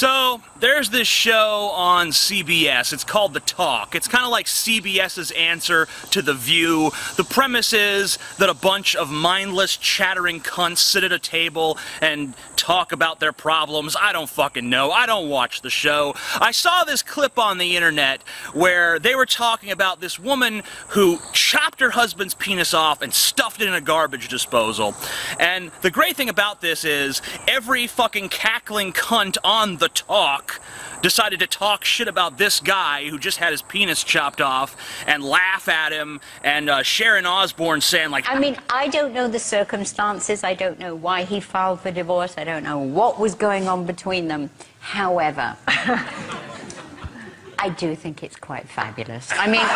So, there's this show on CBS. It's called The Talk. It's kind of like CBS's answer to The View. The premise is that a bunch of mindless, chattering cunts sit at a table and talk about their problems. I don't fucking know. I don't watch the show. I saw this clip on the internet where they were talking about this woman who chopped her husband's penis off and stuffed it in a garbage disposal. And the great thing about this is every fucking cackling cunt on The Talk decided to talk shit about this guy who just had his penis chopped off and laugh at him, and Sharon Osbourne saying like... I mean, I don't know the circumstances, I don't know why he filed for divorce, I don't know what was going on between them. However, I do think it's quite fabulous. I mean,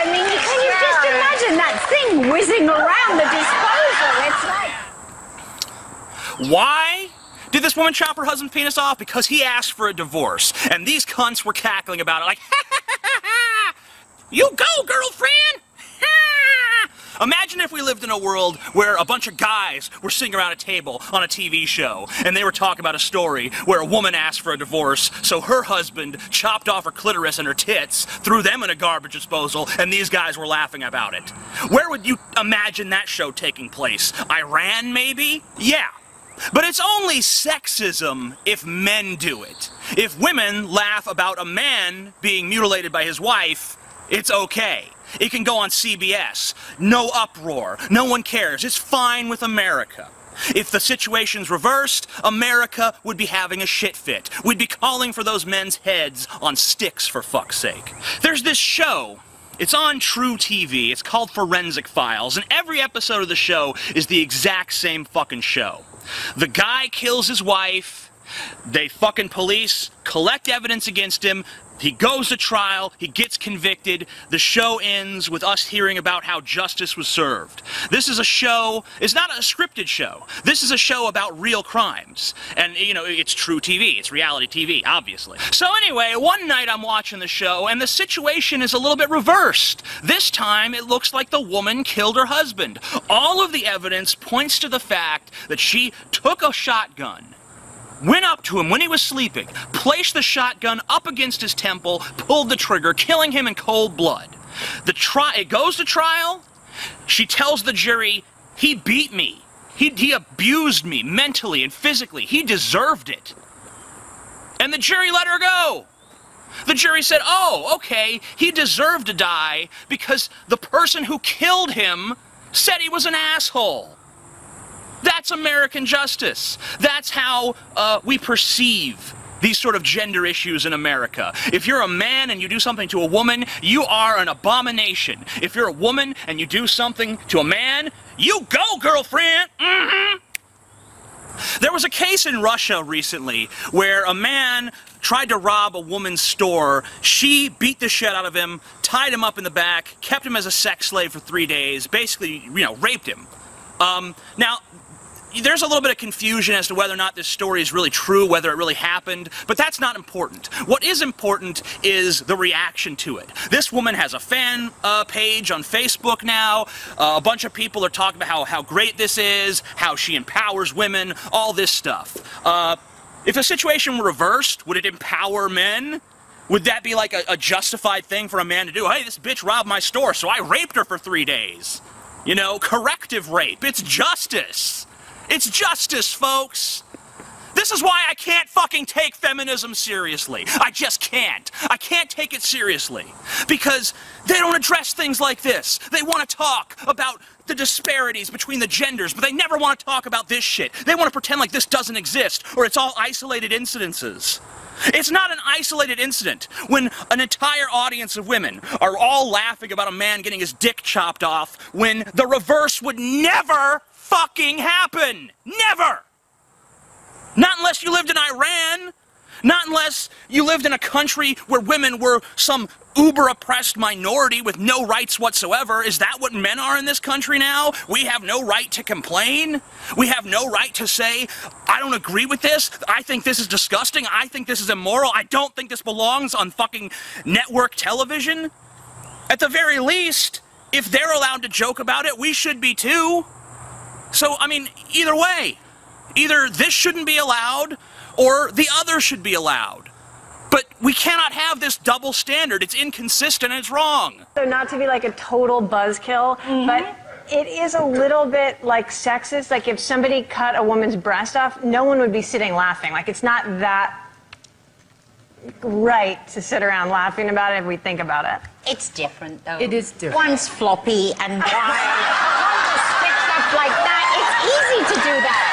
can you just imagine that thing whizzing around the disposal? It's like... Why did this woman chop her husband's penis off? Because he asked for a divorce. And these cunts were cackling about it like, ha ha ha ha ha! You go, girlfriend! Ha! Imagine if we lived in a world where a bunch of guys were sitting around a table on a TV show, and they were talking about a story where a woman asked for a divorce, so her husband chopped off her clitoris and her tits, threw them in a garbage disposal, and these guys were laughing about it. Where would you imagine that show taking place? Iran, maybe? Yeah. But it's only sexism if men do it. If women laugh about a man being mutilated by his wife, it's okay. It can go on CBS. No uproar. No one cares. It's fine with America. If the situation's reversed, America would be having a shit fit. We'd be calling for those men's heads on sticks, for fuck's sake. There's this show. It's on True TV. It's called Forensic Files, and every episode of the show is the exact same fucking show. The guy kills his wife, they fucking police collect evidence against him, he goes to trial, he gets convicted, the show ends with us hearing about how justice was served. This is a show, it's not a scripted show, this is a show about real crimes. And, you know, it's True TV, it's reality TV, obviously. So anyway, one night I'm watching the show, and the situation is a little bit reversed. This time, it looks like the woman killed her husband. All of the evidence points to the fact that she took a shotgun, went up to him when he was sleeping, placed the shotgun up against his temple, pulled the trigger, killing him in cold blood. It goes to trial. She tells the jury, he beat me. He abused me mentally and physically. He deserved it. And the jury let her go. The jury said, oh, okay, he deserved to die because the person who killed him said he was an asshole. That's American justice. That's how we perceive these sort of gender issues in America. If you're a man and you do something to a woman, you are an abomination. If you're a woman and you do something to a man, you go, girlfriend! Mm-hmm. There was a case in Russia recently where a man tried to rob a woman's store. She beat the shit out of him, tied him up in the back, kept him as a sex slave for 3 days, basically, you know, raped him. Now, there's a little bit of confusion as to whether or not this story is really true, whether it really happened, but that's not important. What is important is the reaction to it. This woman has a fan page on Facebook now. A bunch of people are talking about how great this is, how she empowers women, all this stuff. If the situation were reversed, would it empower men? Would that be like a justified thing for a man to do? Hey, this bitch robbed my store, so I raped her for 3 days. You know, corrective rape. It's justice. It's justice, folks. This is why I can't fucking take feminism seriously. I just can't. I can't take it seriously. Because they don't address things like this. They want to talk about the disparities between the genders, but they never want to talk about this shit. They want to pretend like this doesn't exist, or it's all isolated incidences. It's not an isolated incident when an entire audience of women are all laughing about a man getting his dick chopped off when the reverse would never fucking happen. Never. Not unless you lived in Iran. Not unless you lived in a country where women were some uber-oppressed minority with no rights whatsoever. Is that what men are in this country now? We have no right to complain? We have no right to say, I don't agree with this, I think this is disgusting, I think this is immoral, I don't think this belongs on fucking network television? At the very least, if they're allowed to joke about it, we should be too. So, I mean, either way, Either this shouldn't be allowed, or the other should be allowed. But we cannot have this double standard. It's inconsistent and it's wrong. So not to be like a total buzzkill, but it is a little bit like sexist. Like if somebody cut a woman's breast off, no one would be sitting laughing. Like it's not that right to sit around laughing about it if we think about it. It's different, though. It is different. One's floppy and one just sticks up like that. It's easy to do that.